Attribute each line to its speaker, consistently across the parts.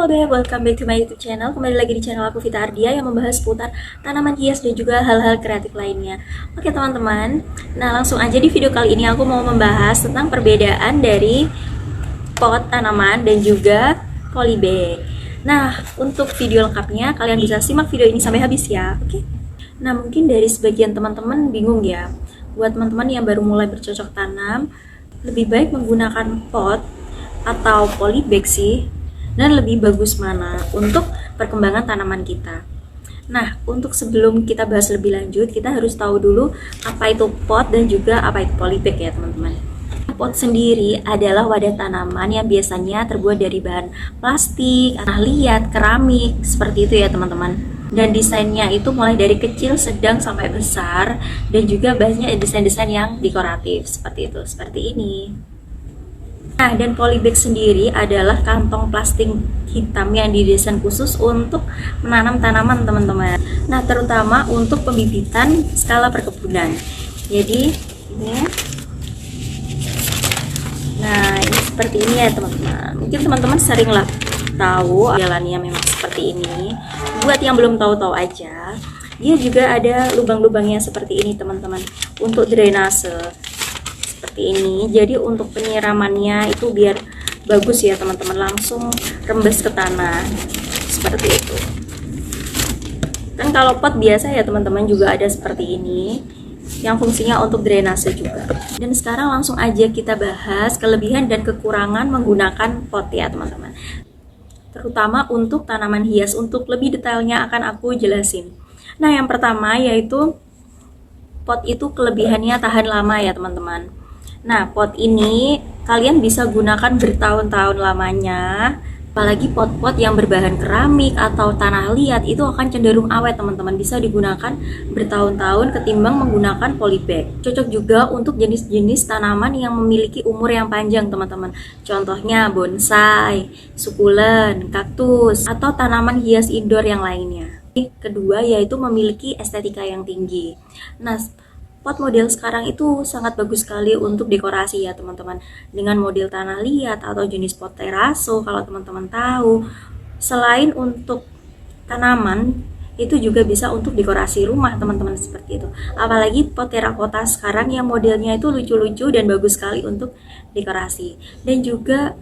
Speaker 1: Halo Beb, welcome back to my YouTube channel. Kembali lagi di channel aku Vita Ardia yang membahas seputar tanaman hias dan juga hal-hal kreatif lainnya. Oke teman-teman, nah langsung aja di video kali ini aku mau membahas tentang perbedaan dari pot tanaman dan juga polybag. Nah, untuk video lengkapnya kalian bisa simak video ini sampai habis ya. Oke. Nah, mungkin dari sebagian teman-teman bingung ya. Buat teman-teman yang baru mulai bercocok tanam, lebih baik menggunakan pot atau polybag sih, dan lebih bagus mana untuk perkembangan tanaman kita. Nah, untuk sebelum kita bahas lebih lanjut, kita harus tahu dulu apa itu pot dan juga apa itu polybag ya teman-teman. Pot sendiri adalah wadah tanaman yang biasanya terbuat dari bahan plastik, tanah liat, keramik, seperti itu ya teman-teman. Dan desainnya itu mulai dari kecil, sedang, sampai besar, dan juga banyak desain-desain yang dekoratif, seperti itu, seperti ini. Nah, dan polybag sendiri adalah kantong plastik hitam yang didesain khusus untuk menanam tanaman teman-teman. Nah, terutama untuk pembibitan skala perkebunan. Jadi, ini. Nah, ini seperti ini ya teman-teman. Mungkin teman-teman seringlah tahu jalannya memang seperti ini. Buat yang belum tahu-tahu aja, dia juga ada lubang-lubangnya seperti ini teman-teman. Untuk drainase. Seperti ini, jadi untuk penyiramannya itu biar bagus ya teman-teman, langsung rembes ke tanah seperti itu. Kan kalau pot biasa ya teman-teman juga ada seperti ini yang fungsinya untuk drainase juga. Dan sekarang langsung aja kita bahas kelebihan dan kekurangan menggunakan pot ya teman-teman, terutama untuk tanaman hias. Untuk lebih detailnya akan aku jelasin. Nah, yang pertama yaitu pot itu kelebihannya tahan lama ya teman-teman. Nah, pot ini kalian bisa gunakan bertahun-tahun lamanya. Apalagi pot-pot yang berbahan keramik atau tanah liat itu akan cenderung awet teman-teman. Bisa digunakan bertahun-tahun ketimbang menggunakan polybag. Cocok juga untuk jenis-jenis tanaman yang memiliki umur yang panjang teman-teman. Contohnya bonsai, sukulen, kaktus, atau tanaman hias indoor yang lainnya. Kedua yaitu memiliki estetika yang tinggi. Nah, pot model sekarang itu sangat bagus sekali untuk dekorasi ya teman-teman, dengan model tanah liat atau jenis pot teraso kalau teman-teman tahu. Selain untuk tanaman, itu juga bisa untuk dekorasi rumah teman-teman seperti itu. Apalagi pot terakota sekarang yang modelnya itu lucu-lucu dan bagus sekali untuk dekorasi. Dan juga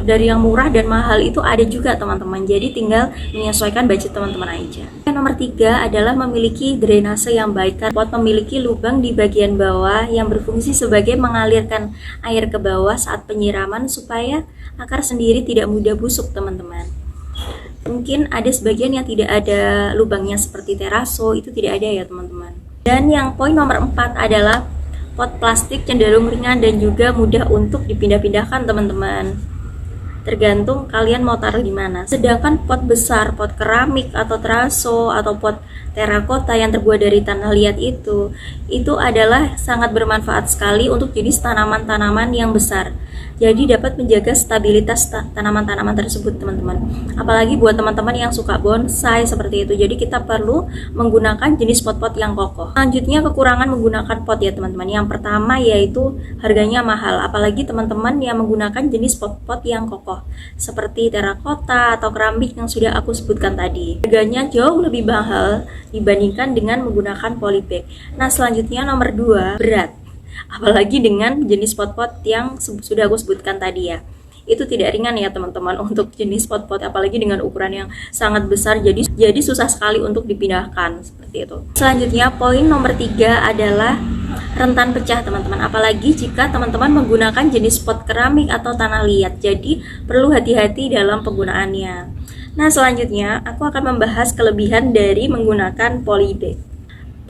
Speaker 1: dari yang murah dan mahal itu ada juga teman-teman, jadi tinggal menyesuaikan budget teman-teman aja. Yang nomor 3 adalah memiliki drainase yang baik. Pot memiliki lubang di bagian bawah yang berfungsi sebagai mengalirkan air ke bawah saat penyiraman supaya akar sendiri tidak mudah busuk teman-teman. Mungkin ada sebagian yang tidak ada lubangnya seperti teraso, itu tidak ada ya teman-teman. Dan yang poin nomor 4 adalah pot plastik cenderung ringan dan juga mudah untuk dipindah-pindahkan teman-teman. Tergantung kalian mau taruh di mana. Sedangkan pot besar, pot keramik atau teraso atau pot terakota yang terbuat dari tanah liat itu adalah sangat bermanfaat sekali untuk jenis tanaman-tanaman yang besar. Jadi dapat menjaga stabilitas tanaman-tanaman tersebut teman-teman. Apalagi buat teman-teman yang suka bonsai seperti itu. Jadi kita perlu menggunakan jenis pot-pot yang kokoh. Selanjutnya kekurangan menggunakan pot ya teman-teman. Yang pertama yaitu harganya mahal. Apalagi teman-teman yang menggunakan jenis pot-pot yang kokoh seperti terakota atau keramik yang sudah aku sebutkan tadi. Harganya jauh lebih mahal dibandingkan dengan menggunakan polybag. Nah, selanjutnya nomor 2, berat. Apalagi dengan jenis pot-pot yang sudah aku sebutkan tadi ya, itu tidak ringan ya teman-teman untuk jenis pot-pot, apalagi dengan ukuran yang sangat besar, jadi susah sekali untuk dipindahkan seperti itu. Selanjutnya poin nomor 3 adalah rentan pecah teman-teman, apalagi jika teman-teman menggunakan jenis pot keramik atau tanah liat, jadi perlu hati-hati dalam penggunaannya. Nah, selanjutnya aku akan membahas kelebihan dari menggunakan polybag.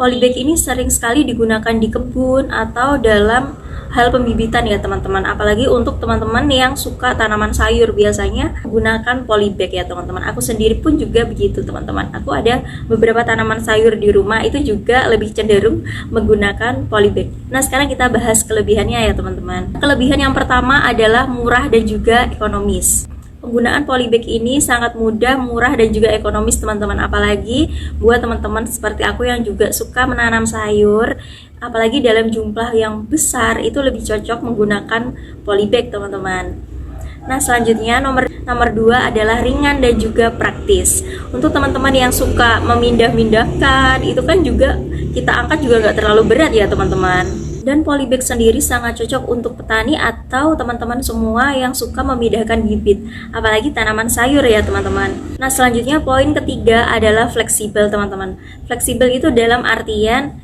Speaker 1: Polybag ini sering sekali digunakan di kebun atau dalam hal pembibitan ya teman-teman. Apalagi untuk teman-teman yang suka tanaman sayur, biasanya gunakan polybag ya teman-teman. Aku sendiri pun juga begitu teman-teman. Aku ada beberapa tanaman sayur di rumah itu juga lebih cenderung menggunakan polybag. Nah, sekarang kita bahas kelebihannya ya teman-teman. Kelebihan yang pertama adalah murah dan juga ekonomis. Penggunaan polybag ini sangat mudah, murah, dan juga ekonomis teman-teman. Apalagi buat teman-teman seperti aku yang juga suka menanam sayur, apalagi dalam jumlah yang besar, itu lebih cocok menggunakan polybag teman-teman. Nah, selanjutnya nomor 2 adalah ringan dan juga praktis. Untuk teman-teman yang suka memindah-mindahkan, itu kan juga kita angkat juga nggak terlalu berat ya teman-teman. Dan polybag sendiri sangat cocok untuk petani atau teman-teman semua yang suka memindahkan bibit, apalagi tanaman sayur ya teman-teman. Nah, selanjutnya poin ketiga adalah fleksibel teman-teman. Fleksibel itu dalam artian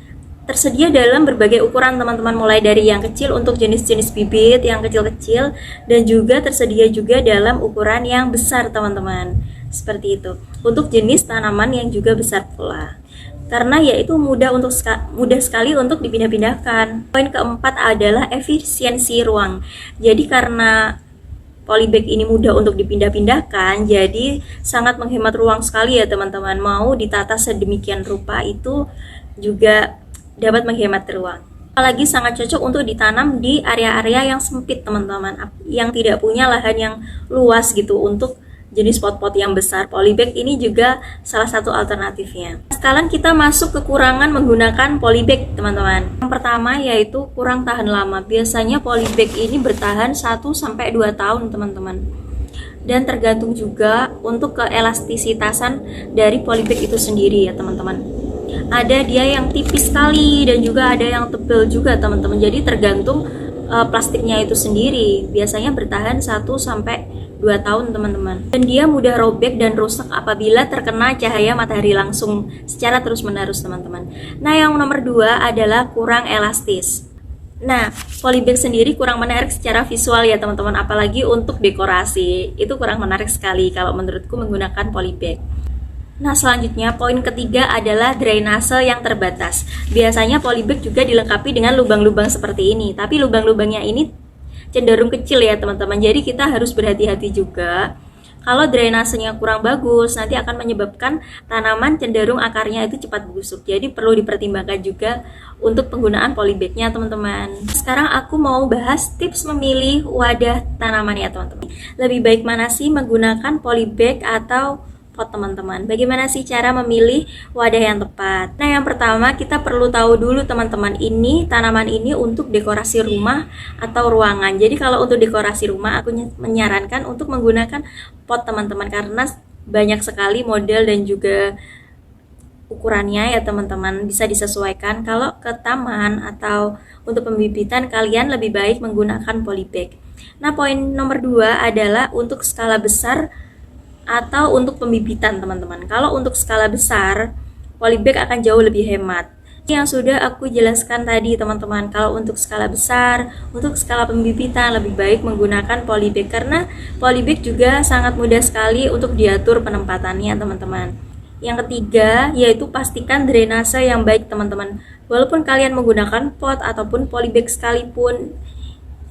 Speaker 1: tersedia dalam berbagai ukuran teman-teman, mulai dari yang kecil untuk jenis-jenis bibit yang kecil-kecil, dan juga tersedia juga dalam ukuran yang besar teman-teman. Seperti itu. Untuk jenis tanaman yang juga besar pula. Karena yaitu mudah sekali untuk dipindah-pindahkan. Poin keempat adalah efisiensi ruang. Jadi karena polybag ini mudah untuk dipindah-pindahkan, jadi sangat menghemat ruang sekali ya teman-teman. Mau ditata sedemikian rupa itu juga dapat menghemat ruang. Apalagi sangat cocok untuk ditanam di area-area yang sempit teman-teman, yang tidak punya lahan yang luas gitu untuk jenis pot-pot yang besar. Polybag ini juga salah satu alternatifnya. Sekarang kita masuk kekurangan menggunakan polybag teman-teman. Yang pertama yaitu kurang tahan lama. Biasanya polybag ini bertahan 1-2 tahun teman-teman. Dan tergantung juga untuk keelastisitasan dari polybag itu sendiri ya teman-teman. Ada dia yang tipis sekali dan juga ada yang tebal juga teman-teman. Jadi tergantung plastiknya itu sendiri. Biasanya bertahan 1-2 tahun teman-teman. Dan dia mudah robek dan rusak apabila terkena cahaya matahari langsung secara terus-menerus teman-teman. Nah, yang nomor 2 adalah kurang elastis. Nah, polybag sendiri kurang menarik secara visual ya teman-teman, apalagi untuk dekorasi. Itu kurang menarik sekali kalau menurutku menggunakan polybag. Nah, selanjutnya poin ketiga adalah drainase yang terbatas. Biasanya polybag juga dilengkapi dengan lubang-lubang seperti ini, tapi lubang-lubangnya ini cenderung kecil ya teman-teman. Jadi kita harus berhati-hati juga. Kalau drainasenya kurang bagus, nanti akan menyebabkan tanaman cenderung akarnya itu cepat busuk. Jadi perlu dipertimbangkan juga untuk penggunaan polybagnya teman-teman. Sekarang aku mau bahas tips memilih wadah tanaman ya teman-teman. Lebih baik mana sih menggunakan polybag atau pot teman-teman? Bagaimana sih cara memilih wadah yang tepat? Nah, yang pertama kita perlu tahu dulu teman-teman, ini tanaman ini untuk dekorasi rumah atau ruangan. Jadi kalau untuk dekorasi rumah aku menyarankan untuk menggunakan pot teman-teman, karena banyak sekali model dan juga ukurannya ya teman-teman, bisa disesuaikan. Kalau ke taman atau untuk pembibitan kalian lebih baik menggunakan polybag. Nah, poin nomor 2 adalah untuk skala besar atau untuk pembibitan teman-teman. Kalau untuk skala besar, polybag akan jauh lebih hemat. Yang sudah aku jelaskan tadi teman-teman, kalau untuk skala besar, untuk skala pembibitan lebih baik menggunakan polybag, karena polybag juga sangat mudah sekali untuk diatur penempatannya teman-teman. Yang ketiga yaitu pastikan drainase yang baik teman-teman. Walaupun kalian menggunakan pot ataupun polybag sekalipun,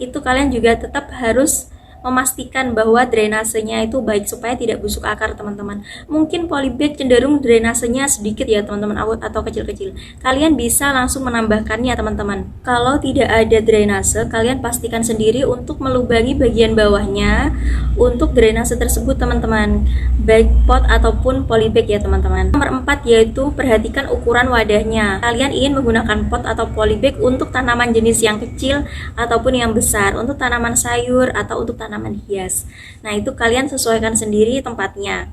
Speaker 1: itu kalian juga tetap harus memastikan bahwa drainasenya itu baik supaya tidak busuk akar teman-teman. Mungkin polybag cenderung drainasenya sedikit ya teman-teman, atau kecil-kecil. Kalian bisa langsung menambahkannya teman-teman. Kalau tidak ada drainase, kalian pastikan sendiri untuk melubangi bagian bawahnya untuk drainase tersebut teman-teman, baik pot ataupun polybag ya teman-teman. Nomor 4 yaitu perhatikan ukuran wadahnya. Kalian ingin menggunakan pot atau polybag untuk tanaman jenis yang kecil ataupun yang besar, untuk tanaman sayur atau untuk tanaman hias. Nah, itu kalian sesuaikan sendiri tempatnya.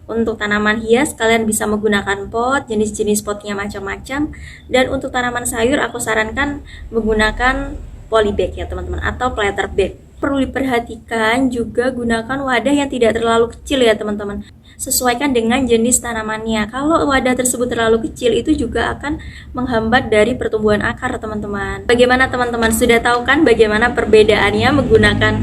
Speaker 1: Untuk tanaman hias kalian bisa menggunakan pot, jenis-jenis potnya macam-macam. Dan untuk tanaman sayur aku sarankan menggunakan polybag ya teman-teman, atau planter bag. Perlu diperhatikan juga gunakan wadah yang tidak terlalu kecil ya teman-teman. Sesuaikan dengan jenis tanamannya. Kalau wadah tersebut terlalu kecil, itu juga akan menghambat dari pertumbuhan akar teman-teman. Bagaimana teman-teman? Sudah tahu kan bagaimana perbedaannya menggunakan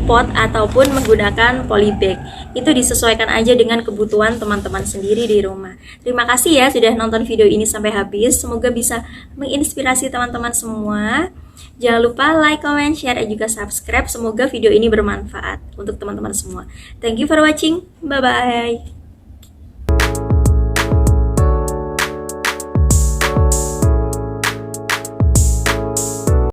Speaker 1: pot ataupun menggunakan polybag? Itu disesuaikan aja dengan kebutuhan teman-teman sendiri di rumah. Terima kasih ya sudah nonton video ini sampai habis. Semoga bisa menginspirasi teman-teman semua. Jangan lupa like, comment, share, dan juga subscribe. Semoga video ini bermanfaat untuk teman-teman semua. Thank you for watching. Bye-bye.